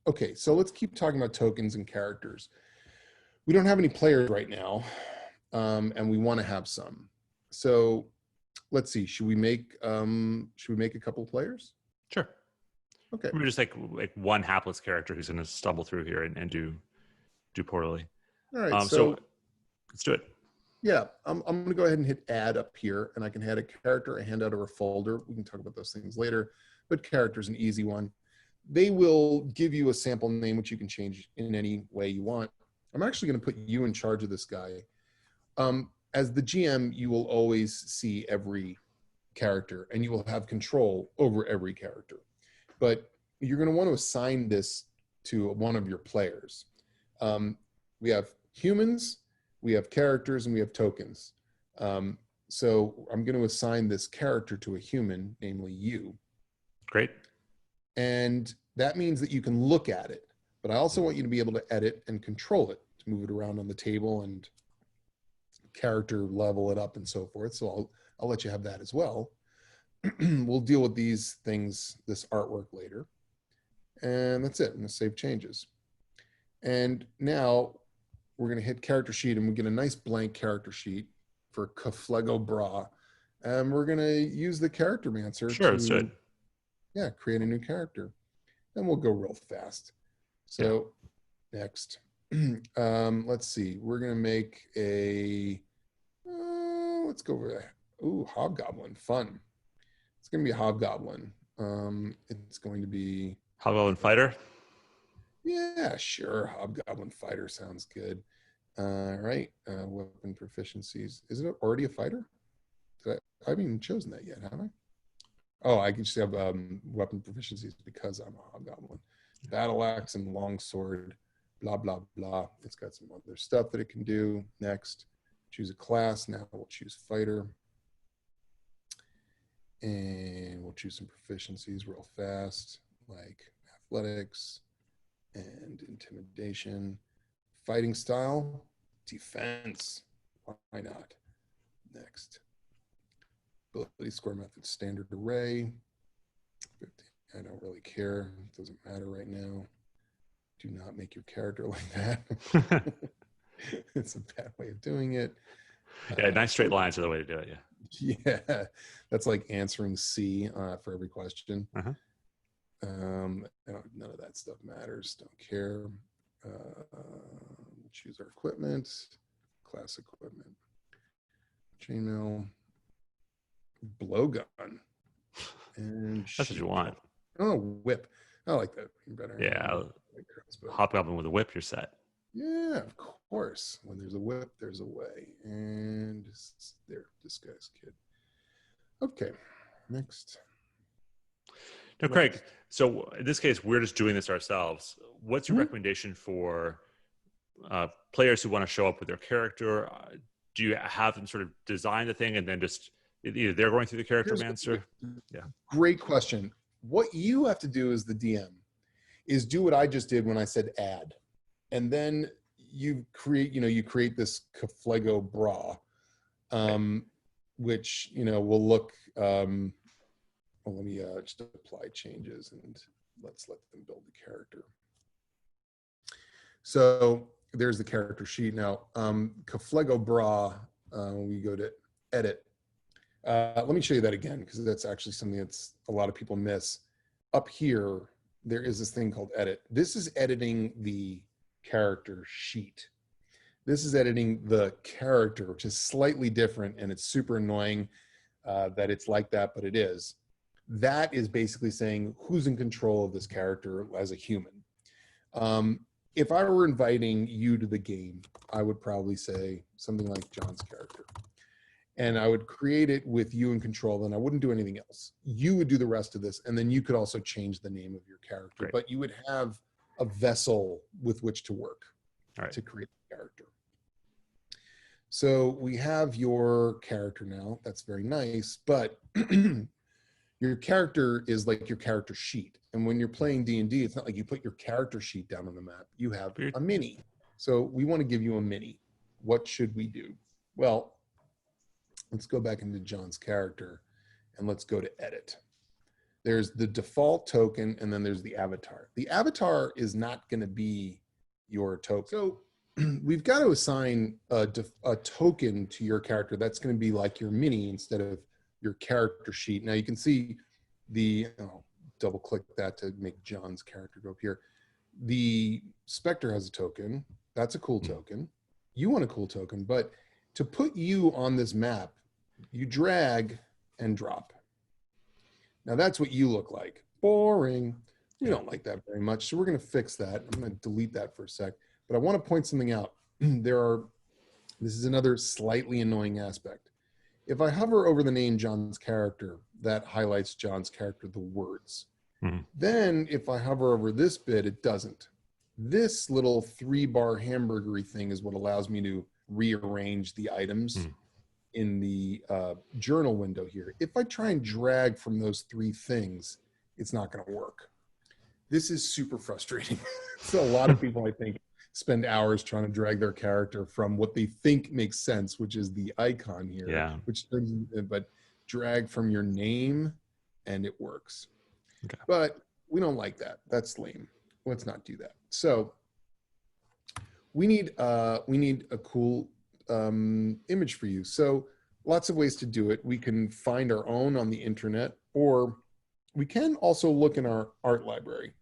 Okay, so let's keep talking about tokens and characters. We don't have any players right now, and we want to have some. So let's see. Should we make a couple of players? Sure. Okay. We're just like one hapless character who's going to stumble through here and do poorly. All right. So let's do it. Yeah, I'm going to go ahead and hit add up here, and I can add a character, a handout, or a folder. We can talk about those things later, but character is an easy one. They will give you a sample name, which you can change in any way you want. I'm actually going to put you in charge of this guy. As the GM, you will always see every character, and you will have control over every character. But you're going to want to assign this to one of your players. We have humans, we have characters, and we have tokens. So I'm going to assign this character to a human, namely you. Great. And that means that you can look at it, but I also want you to be able to edit and control it, to move it around on the table and character level it up and so forth. So I'll let you have that as well. We'll deal with these things, this artwork later. And that's it. I'm going to save changes. And now we're going to hit character sheet, and we get a nice blank character sheet for Kaflego Bra. And we're going to use the character mancer to create a new character. And we'll go real fast. So next, let's see. We're going to make a, let's go over there. Ooh, Hobgoblin, fun. It's going to be a Hobgoblin. It's going to be Hobgoblin Fighter. Yeah, sure. Hobgoblin Fighter sounds good. All right. Weapon proficiencies. Is it already a fighter? I haven't even chosen that yet, have I? Oh, I can just have weapon proficiencies because I'm a Hobgoblin. Battle axe and longsword, blah, blah, blah. It's got some other stuff that it can do. Next, choose a class. Now we'll choose fighter. And we'll choose some proficiencies real fast, like athletics and intimidation. Fighting style, defense. Why not? Next. Ability score method, standard array. 50. I don't really care. It doesn't matter right now. Do not make your character like that. It's a bad way of doing it. Yeah, nice straight lines are the way to do it. Yeah, that's like answering C for every question. None of that stuff matters. Don't care. Choose our equipment, class equipment, chainmail, blowgun, and that's what you want. Oh, whip. I like that better. Yeah, Hobgoblin with a whip, you're set. Yeah, of course. When there's a whip, there's a way. And there, disguise kid. Okay, next. Now, Craig, so in this case, we're just doing this ourselves. What's your recommendation for players who want to show up with their character? Do you have them sort of design the thing and then just either they're going through the character mancer? Yeah. Great question. What you have to do as the DM is do what I just did when I said add. And then you create this Kaflego Bra, which, will look, let me just apply changes and let's let them build the character. So there's the character sheet. Now, Kaflego Bra, we go to edit. Let me show you that again, because that's actually something that's a lot of people miss. Up here, there is this thing called edit. This is editing the character sheet. This is editing the character, which is slightly different, and it's super annoying that it's like that, but it is. That is basically saying who's in control of this character as a human. If I were inviting you to the game, I would probably say something like John's character. And I would create it with you in control, and I wouldn't do anything else. You would do the rest of this, and then you could also change the name of your character. Right. But you would have a vessel with which to work to create the character. So we have your character now. That's very nice, but your character is like your character sheet. And when you're playing D&D, it's not like you put your character sheet down on the map. You have a mini. So we want to give you a mini. What should we do? Well, let's go back into John's character and let's go to edit. there's the default token, and then there's the avatar. The avatar is not going to be your token. So we've got to assign a token to your character that's going to be like your mini instead of your character sheet. Now you can see I'll double click that to make John's character go up here. The Spectre has a token. That's a cool token. You want a cool token, but to put you on this map, you drag and drop. Now that's what you look like. Boring. We don't like that very much. So we're going to fix that. I'm going to delete that for a sec, but I want to point something out. This is another slightly annoying aspect. If I hover over the name John's character, that highlights John's character, the words. Then if I hover over this bit, it doesn't. This little 3-bar hamburgery thing is what allows me to rearrange the items in the journal window here. If I try and drag from those 3 things, it's not going to work. This is super frustrating. So a lot of people, I think, spend hours trying to drag their character from what they think makes sense, which is the icon here, but drag from your name and it works. Okay. But we don't like that. That's lame. Let's not do that. So we need a cool image for you. So lots of ways to do it. We can find our own on the internet, or we can also look in our art library.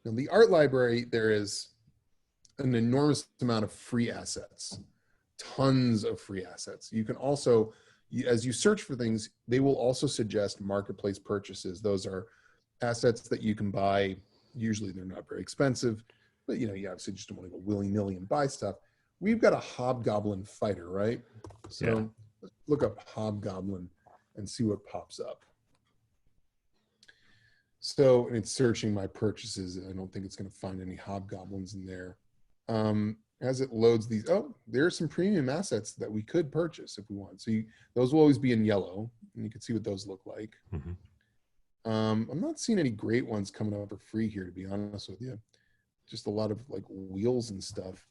Now, the art library, there is an enormous amount of free assets, tons of free assets. You can also, as you search for things, they will also suggest marketplace purchases. Those are assets that you can buy. Usually they're not very expensive, but you obviously just don't want to go willy-nilly and buy stuff. We've got a hobgoblin fighter, right? So let's look up hobgoblin and see what pops up. So, and it's searching my purchases. I don't think it's going to find any hobgoblins in there. As it loads these, there are some premium assets that we could purchase if we want. So those will always be in yellow, and you can see what those look like. I'm not seeing any great ones coming up for free here, to be honest with you. Just a lot of like wheels and stuff.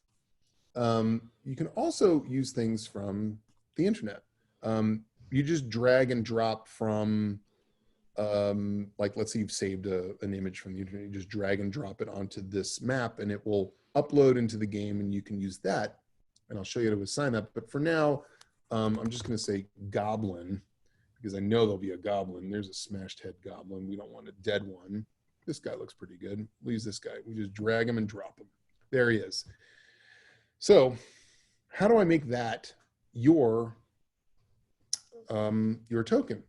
You can also use things from the internet. You just drag and drop from, like, let's say you've saved an image from the internet. You just drag and drop it onto this map, and it will upload into the game, and you can use that. And I'll show you how to assign that. But for now, I'm just going to say goblin, because I know there'll be a goblin. There's a smashed head goblin. We don't want a dead one. This guy looks pretty good. We'll use this guy. We just drag him and drop him. There he is. So how do I make that your token?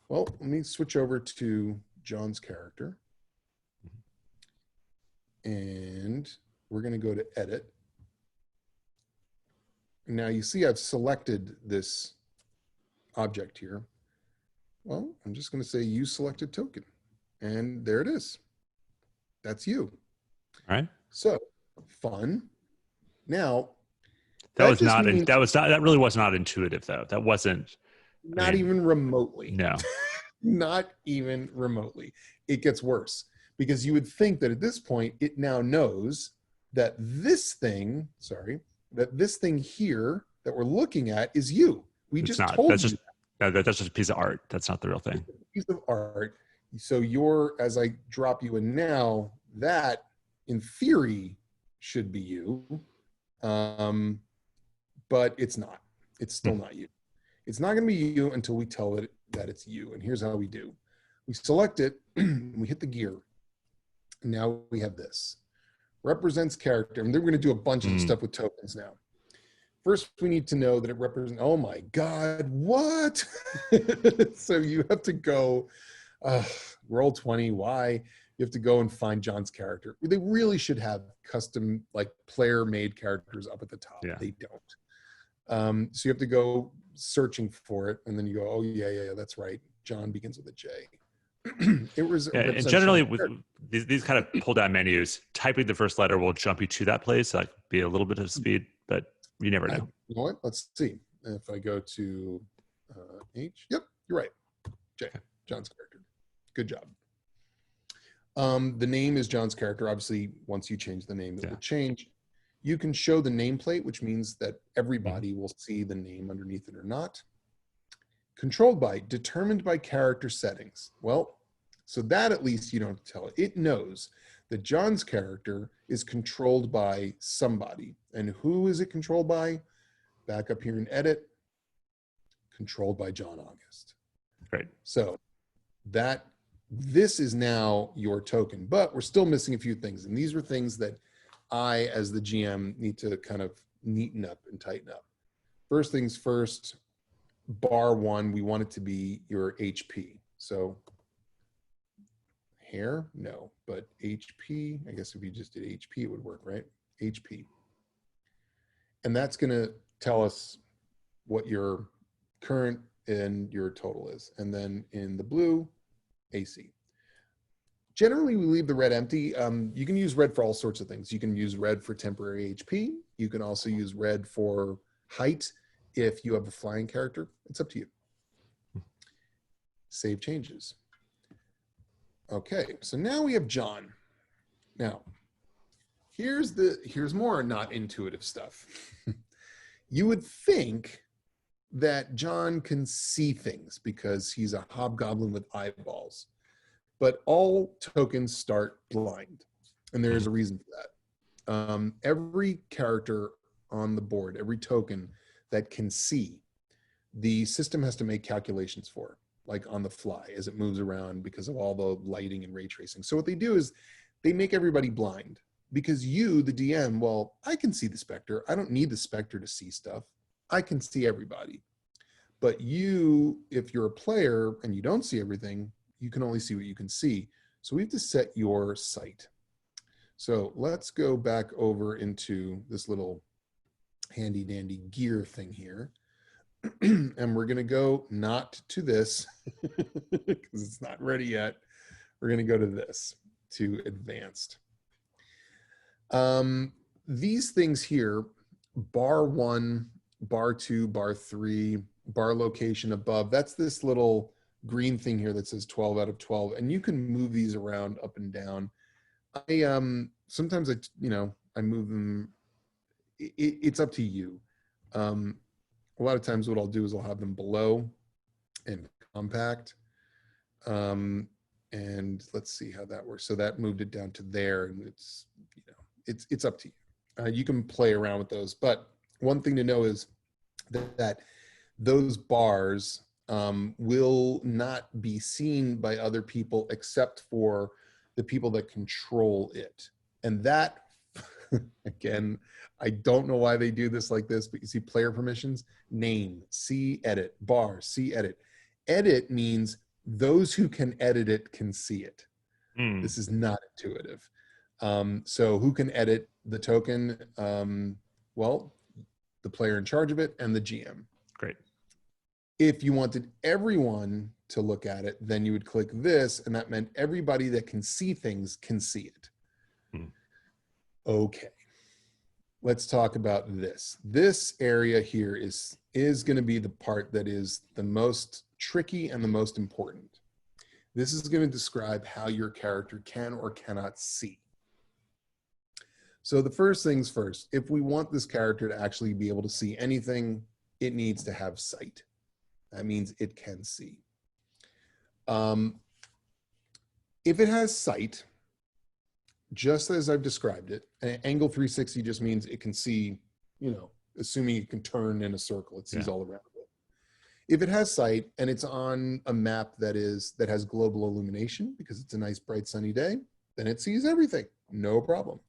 Well, let me switch over to John's character. And we're going to go to edit. Now you see I've selected this object here. Well, I'm just going to say use selected token. And there it is. That's you. All right. So fun. Now that really was not intuitive though. That wasn't even remotely. No. Not even remotely. It gets worse, because you would think that at this point it now knows that this thing here that we're looking at is you. That's just a piece of art. That's not the real thing. It's a piece of art. So as I drop you in now, that in theory should be you, but it's not. It's still not you. It's not going to be you until we tell it that it's you. And here's how we do. We select it, we hit the gear. And now we have this. Represents character. And then we're going to do a bunch of stuff with tokens now. First, we need to know that it represents, oh my God, what? So you have to go, Roll20, why? You have to go and find John's character. They really should have custom, like, player-made characters up at the top. Yeah. They don't. So you have to go searching for it, and then you go, oh yeah, that's right. John begins with a J. And generally with these kind of pull down menus, typing the first letter will jump you to that place, so that could be a little bit of speed, but you never know. You know what? Let's see. If I go to H, yep, you're right. J, John's character. Good job. The name is John's character. Obviously, once you change the name, it will change. You can show the nameplate, which means that everybody will see the name underneath it or not. Controlled by, determined by character settings. Well, so that at least you don't have to tell it. It knows that John's character is controlled by somebody. And who is it controlled by? Back up here in edit, controlled by John August. Great. So this is now your token, but we're still missing a few things. And these are things that I, as the GM, need to kind of neaten up and tighten up. First things first, bar 1, we want it to be your HP. So hair, no, but HP, I guess if you just did HP, it would work, right? HP. And that's going to tell us what your current and your total is. And then in the blue, AC. Generally, we leave the red empty. You can use red for all sorts of things. You can use red for temporary HP. You can also use red for height if you have a flying character. It's up to you. Save changes. Okay, so now we have John. Now, here's more not intuitive stuff. You would think that John can see things because he's a hobgoblin with eyeballs. But all tokens start blind, and there is a reason for that. Every character on the board, every token that can see, the system has to make calculations for, like on the fly as it moves around because of all the lighting and ray tracing. So what they do is they make everybody blind because you, the DM, well, I can see the specter. I don't need the specter to see stuff. I can see everybody. But you, if you're a player and you don't see everything, you can only see what you can see. So we have to set your sight. So let's go back over into this little handy dandy gear thing here. And we're gonna go not to this because it's not ready yet. We're gonna go to this, to advanced. These things here, bar 1, bar 2, bar 3, bar location above, that's this little green thing here that says 12 out of 12, and you can move these around up and down. Sometimes I move them. It's up to you. A lot of times what I'll do is I'll have them below and compact. And let's see how that works. So that moved it down to there, and it's up to you. You can play around with those, but one thing to know is that those bars will not be seen by other people except for the people that control it. And that, again, I don't know why they do this like this, but you see player permissions, name, see edit, bar, see edit. Edit means those who can edit it can see it. This is not intuitive. So who can edit the token? Well, the player in charge of it and the GM. Great. If you wanted everyone to look at it, then you would click this, and that meant everybody that can see things can see it. Okay, let's talk about this. This area here is going to be the part that is the most tricky and the most important. This is going to describe how your character can or cannot see. So the first things first, if we want this character to actually be able to see anything, it needs to have sight. That means it can see. If it has sight, just as I've described it, angle 360 just means it can see, assuming it can turn in a circle, it sees all around it. If it has sight and it's on a map that has global illumination because it's a nice bright sunny day, then it sees everything, no problem.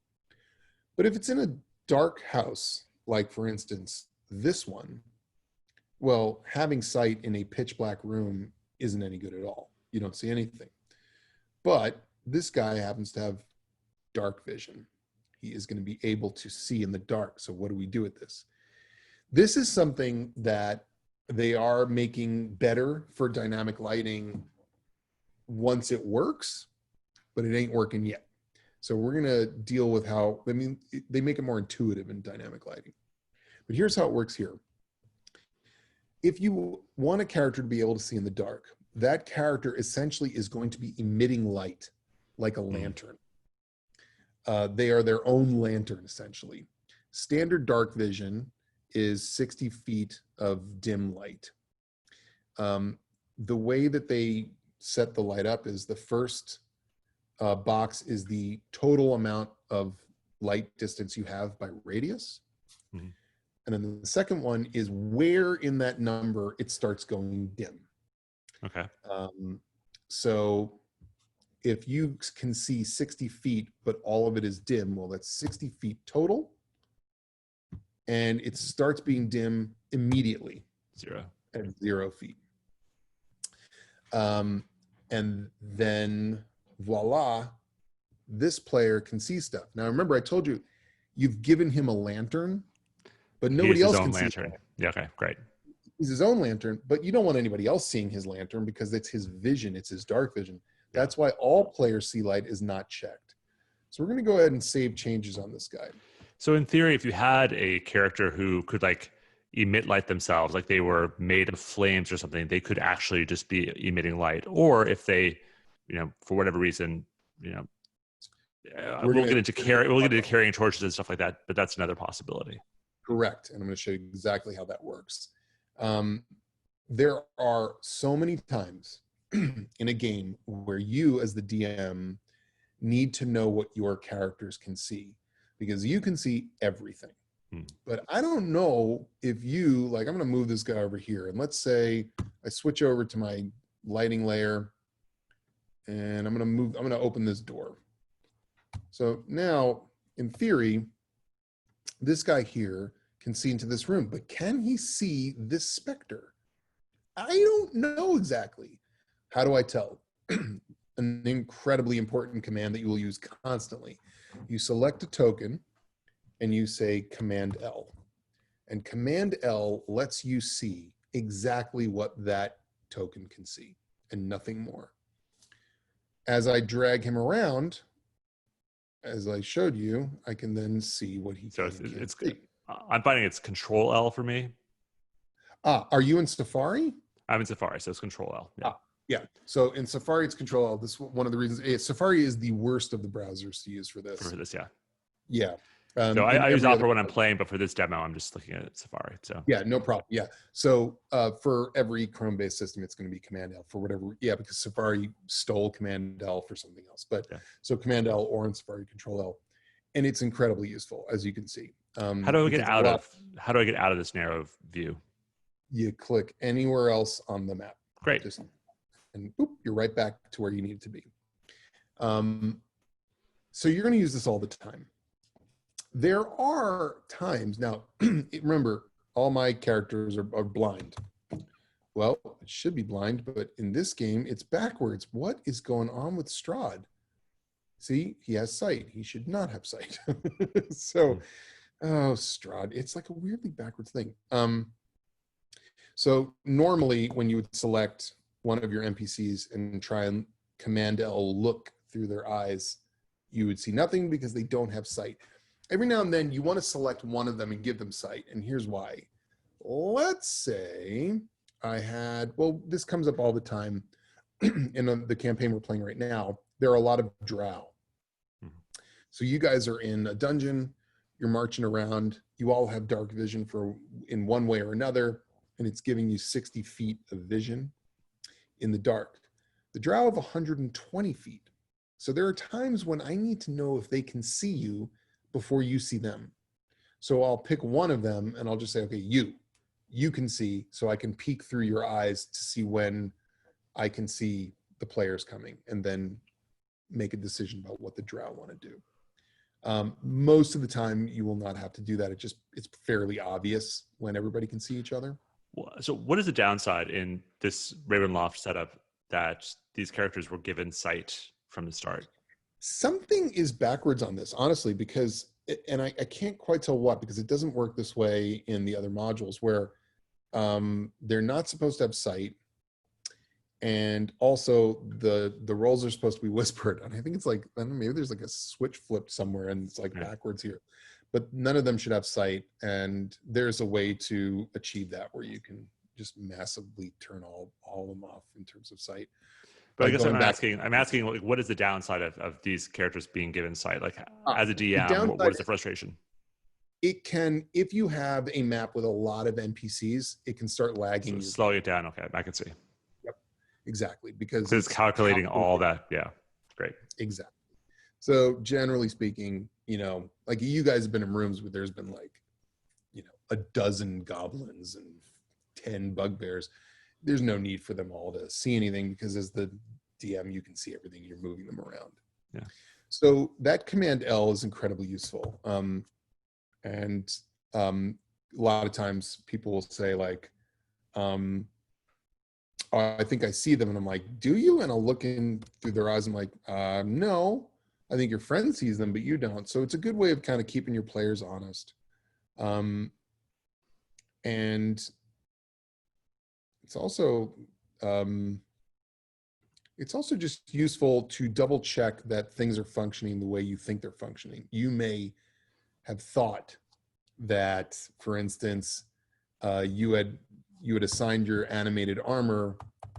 But if it's in a dark house, like for instance, this one, well, having sight in a pitch black room isn't any good at all. You don't see anything. But this guy happens to have dark vision. He is going to be able to see in the dark. So what do we do with this? This is something that they are making better for dynamic lighting once it works, but it ain't working yet. So we're going to deal with how, they make it more intuitive in dynamic lighting. But here's how it works here. If you want a character to be able to see in the dark, that character essentially is going to be emitting light like a lantern. They are their own lantern, essentially. Standard dark vision is 60 feet of dim light. The way that they set the light up is the first box is the total amount of light distance you have by radius. Mm-hmm. And then the second one is where in that number it starts going dim. Okay. So if you can see 60 feet, but all of it is dim, well, that's 60 feet total. And it starts being dim immediately. 0. At 0 feet. And then voila, this player can see stuff. Now, remember, I told you, you've given him a lantern, but nobody else can see it. Yeah, okay, great. He's his own lantern, but you don't want anybody else seeing his lantern because it's his vision. It's his dark vision. That's why all players see light is not checked. So we're going to go ahead and save changes on this guy. So in theory, if you had a character who could like emit light themselves, like they were made of flames or something, they could actually just be emitting light. Or if they, for whatever reason, we'll get into carrying torches and stuff like that, but that's another possibility. Correct. And I'm going to show you exactly how that works. There are so many times in a game where you as the DM need to know what your characters can see, because you can see everything. But I don't know if you, like, I'm going to move this guy over here. And let's say I switch over to my lighting layer and I'm going to open this door. So now, in theory, this guy here can see into this room, but can he see this specter? I don't know exactly. How do I tell? An incredibly important command that you will use constantly. You select a token and you say Command L. And Command L lets you see exactly what that token can see and nothing more. As I drag him around, as I showed you, I can then see what he can see. I'm finding it's Control L for me. Are you in Safari? I'm in Safari, so it's Control L. Yeah. Yeah. So in Safari, it's Control L. This is one of the reasons. Safari is the worst of the browsers to use for this. Yeah. Yeah. So I use Opera when I'm playing, but for this demo, I'm just looking at Safari. So yeah, no problem. Yeah. So for every Chrome-based system, it's going to be Command L for whatever. Yeah, because Safari stole Command L for something else. But so Command L, or in Safari, Control L, and it's incredibly useful, as you can see. How do I get out of this narrow view? You click anywhere else on the map. Great. And boop, you're right back to where you need to be. So you're going to use this all the time. There are times now, remember, all my characters are blind. Well, it should be blind, but in this game, it's backwards. What is going on with Strahd? See, he has sight. He should not have sight. So, Strahd, it's like a weirdly backwards thing. So normally when you would select one of your NPCs and try and Command L look through their eyes, you would see nothing because they don't have sight. Every now and then you want to select one of them and give them sight. And here's why. Let's say this comes up all the time in the campaign we're playing right now. There are a lot of drow. So you guys are in a dungeon, you're marching around, you all have dark vision in one way or another, and it's giving you 60 feet of vision in the dark. The drow have 120 feet. So there are times when I need to know if they can see you before you see them. So I'll pick one of them and I'll just say, okay, you can see, so I can peek through your eyes to see when I can see the players coming, and then make a decision about what the drow want to do. Most of the time you will not have to do that. It's fairly obvious when everybody can see each other. So what is the downside in this Ravenloft setup that these characters were given sight from the start? Something is backwards on this, honestly, because, and I can't quite tell what, because it doesn't work this way in the other modules where they're not supposed to have sight. And also the roles are supposed to be whispered. And I think it's like, I don't know, maybe there's like a switch flipped somewhere and it's like backwards here, but none of them should have sight. And there's a way to achieve that where you can just massively turn all of them off in terms of sight. But I guess I'm asking, like, what is the downside of these characters being given sight? Like, as a DM, what is the frustration? it can, if you have a map with a lot of NPCs, it can start lagging. So slowing it down. Okay, I can see. Yep, exactly, because It's calculating all that. Yeah, great. Exactly. So generally speaking, you know, like you guys have been in rooms where there's been like, you know, a dozen goblins and 10 bugbears. There's no need for them all to see anything because as the DM, you can see everything. You're moving them around. Yeah. So that Command L is incredibly useful. And a lot of times people will say like, oh, I think I see them. And I'm like, do you? And I'll look in through their eyes. I'm like, no, I think your friend sees them, but you don't. So it's a good way of kind of keeping your players honest. And it's also just useful to double check that things are functioning the way you think they're functioning. You may have thought that, for instance, you had assigned your animated armor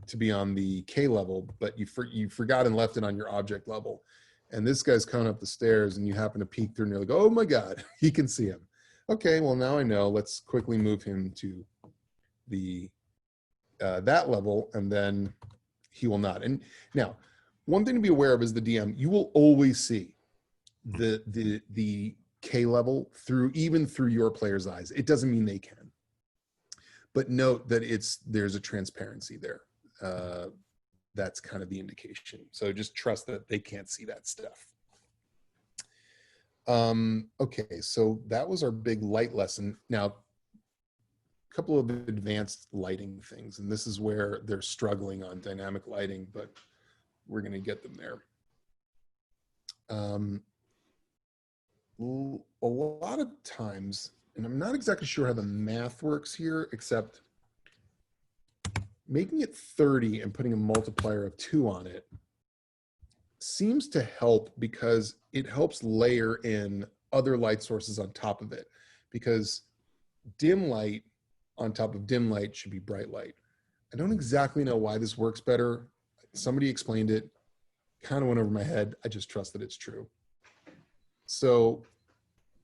to be on the K level, but you forgot and left it on your object level. And this guy's coming up the stairs and you happen to peek through and you're like, oh my God, he can see him. Okay, well now I know, let's quickly move him to the that level and then he will not. And now, one thing to be aware of is the DM, you will always see the K level even through your player's eyes. It doesn't mean they can. But note that there's a transparency there. That's kind of the indication. So just trust that they can't see that stuff. Okay, so that was our big light lesson. Now, a couple of advanced lighting things, and this is where they're struggling on dynamic lighting, but we're going to get them there. A lot of times, and I'm not exactly sure how the math works here, except making it 30 and putting a multiplier of 2 on it seems to help because it helps layer in other light sources on top of it, because dim light on top of dim light should be bright light. I don't exactly know why this works better. Somebody explained it, kind of went over my head. I just trust that it's true. So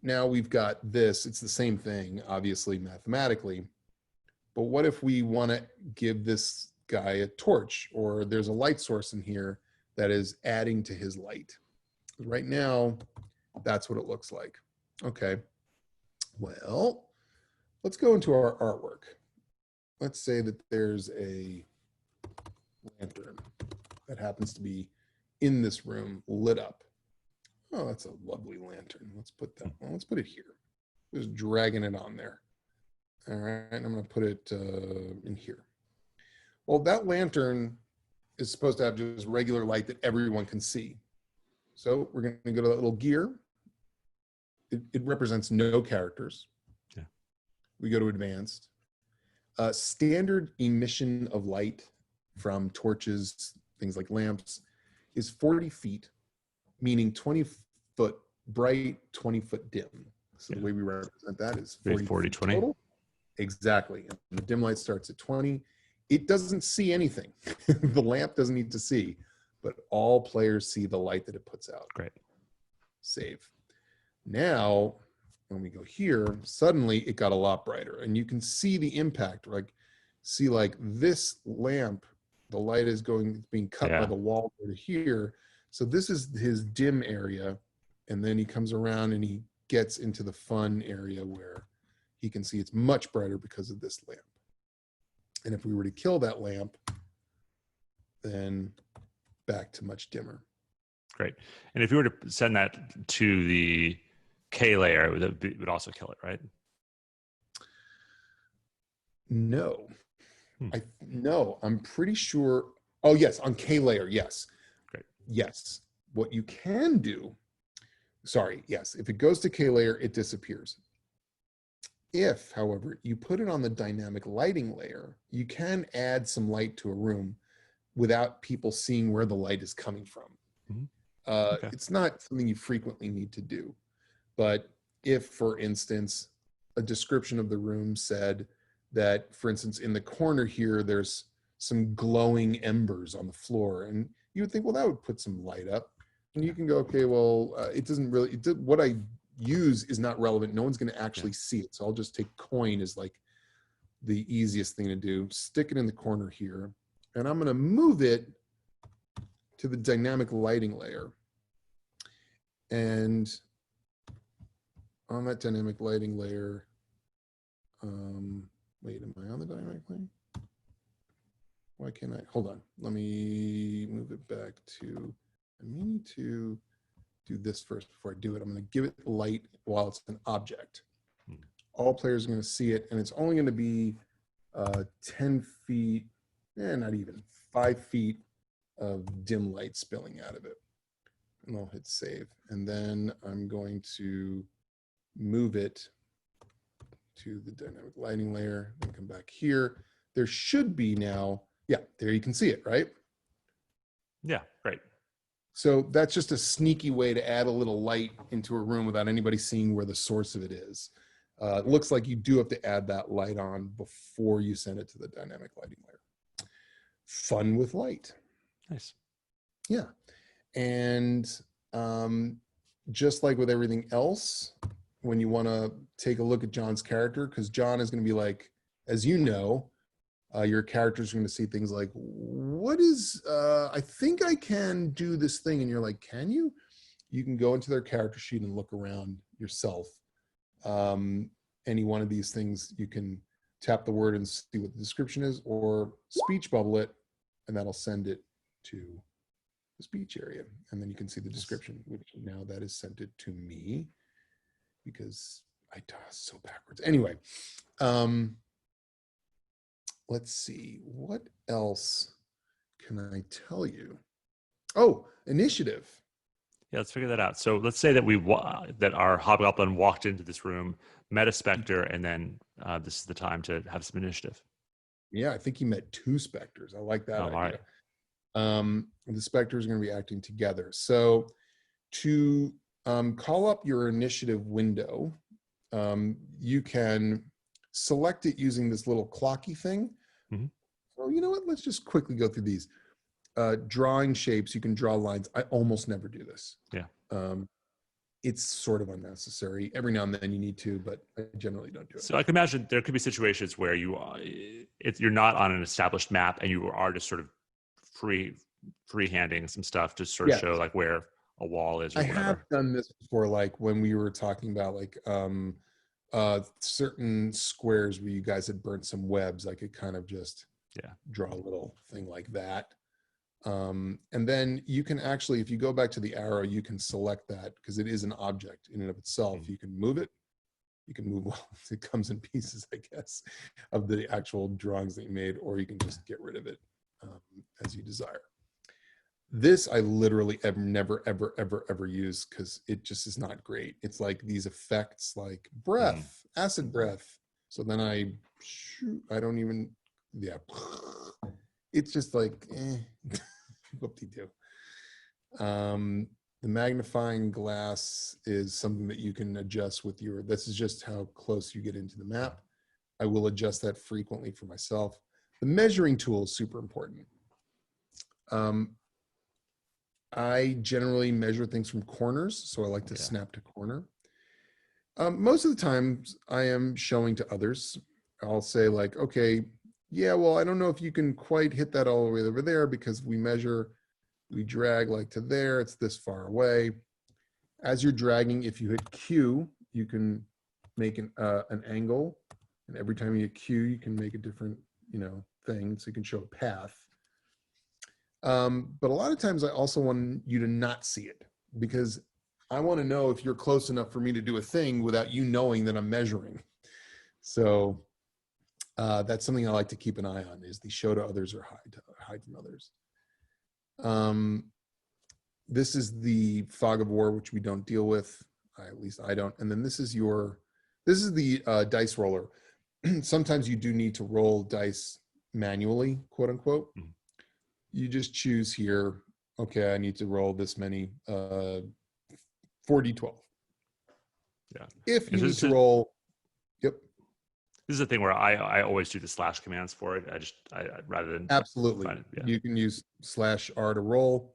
now we've got this. It's the same thing, obviously, mathematically. But what if we want to give this guy a torch, or there's a light source in here that is adding to his light? Right now, that's what it looks like. Okay. Well, let's go into our artwork. Let's say that there's a lantern that happens to be in this room lit up. Oh, that's a lovely lantern. Let's put that, well, let's put it here. Just dragging it on there. All right, I'm going to put it in here. Well, that lantern is supposed to have just regular light that everyone can see. So we're going to go to that little gear. It represents no characters. Yeah. We go to advanced. Standard emission of light from torches, things like lamps, is 40 feet, meaning 20 foot bright, 20 foot dim. So the way we represent that is 40 20. total. Exactly. And the dim light starts at 20. It doesn't see anything. The lamp doesn't need to see, but all players see the light that it puts out. Great. Save. Now, when we go here, suddenly it got a lot brighter, and you can see the impact. Like, see, like this lamp, the light is being cut by the wall over here. So this is his dim area, and then he comes around and he gets into the fun area where he can see it's much brighter because of this lamp. And if we were to kill that lamp, then back to much dimmer. Great. And if you were to send that to the K layer, it would also kill it, right? No. No, I'm pretty sure. Oh, yes, on K layer, yes. Great. Yes. What you can do, yes, if it goes to K layer, it disappears. If, however, you put it on the dynamic lighting layer, you can add some light to a room without people seeing where the light is coming from. Mm-hmm. It's not something you frequently need to do. But if, for instance, a description of the room said that, for instance, in the corner here, there's some glowing embers on the floor, and you would think, well, that would put some light up. And you can go, okay, well, it doesn't really, what I use is not relevant. No one's going to actually see it. So I'll just take coin as like the easiest thing to do. Stick it in the corner here. And I'm going to move it to the dynamic lighting layer. And on that dynamic lighting layer, wait, am I on the dynamic lighting? Why can't I? Hold on. Let me move it back to, I need to do this first before I do it. I'm going to give it light while it's an object. All players are going to see it, and it's only going to be 10 feet, not even 5 feet of dim light spilling out of it. And I'll hit save. And then I'm going to move it to the dynamic lighting layer and come back here. There should be now, yeah, there you can see it, right? Yeah, great. So that's just a sneaky way to add a little light into a room without anybody seeing where the source of it is. It looks like you do have to add that light on before you send it to the dynamic lighting layer. Fun with light. Nice. Yeah. And just like with everything else, when you want to take a look at John's character, because John is going to be like, as you know, your character's going to see things like, what is, I think I can do this thing. And you're like, can you? You can go into their character sheet and look around yourself. Any one of these things, you can tap the word and see what the description is, or speech bubble it, and that'll send it to the speech area. And then you can see the description, which now that is sent it to me because I so backwards. Anyway, let's see, what else can I tell you? Oh, initiative. Yeah, let's figure that out. So let's say that that our hobgoblin walked into this room, met a specter, and then this is the time to have some initiative. Yeah, I think he met 2 specters. I like that idea. All right. The specters are going to be acting together. So to call up your initiative window, you can select it using this little clocky thing. Mm-hmm. So you know what? Let's just quickly go through these. Drawing shapes, you can draw lines. I almost never do this. Yeah. It's sort of unnecessary. Every now and then you need to, but I generally don't do it. So I can imagine there could be situations where you're not on an established map and you are just sort of freehanding some stuff to sort of show like where a wall is or whatever. I have done this before, like when we were talking about like certain squares where you guys had burnt some webs. I could kind of just draw a little thing like that. And then you can actually, if you go back to the arrow, you can select that because it is an object in and of itself. You can move it. You can move, well, it comes in pieces, I guess, of the actual drawings that you made, or you can just get rid of it as you desire. This I literally never, ever use because it just is not great. It's like these effects like breath, acid breath. So then I don't even, it's just like, whoop-de-doo. The magnifying glass is something that you can adjust with this is just how close you get into the map. I will adjust that frequently for myself. The measuring tool is super important. I generally measure things from corners, so I like to snap to corner. Most of the times I am showing to others. I'll say like, okay, yeah, well, I don't know if you can quite hit that all the way over there because we drag like to there, it's this far away. As you're dragging, if you hit Q, you can make an angle. And every time you hit Q, you can make a different, thing. So you can show a path. But a lot of times I also want you to not see it because I want to know if you're close enough for me to do a thing without you knowing that I'm measuring. So that's something I like to keep an eye on is the show to others or hide from others. This is the fog of war, which we don't deal with. At least I don't. And then this is the dice roller. Sometimes you do need to roll dice manually, quote unquote. Mm-hmm. You just choose here, okay, I need to roll this many, 4d12. Yeah. If you need to roll, This is a thing where I always do the slash commands for it. I rather than absolutely, you can use /R to roll.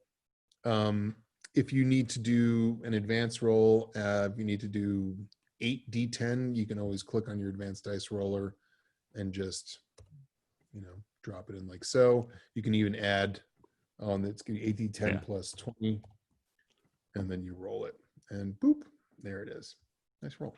if you need to do an advanced roll, if you need to do 8d10, you can always click on your advanced dice roller and just, drop it in like so. You can even add on, it's going to be 8d10 plus 20, and then you roll it, and boop, there it is. Nice roll.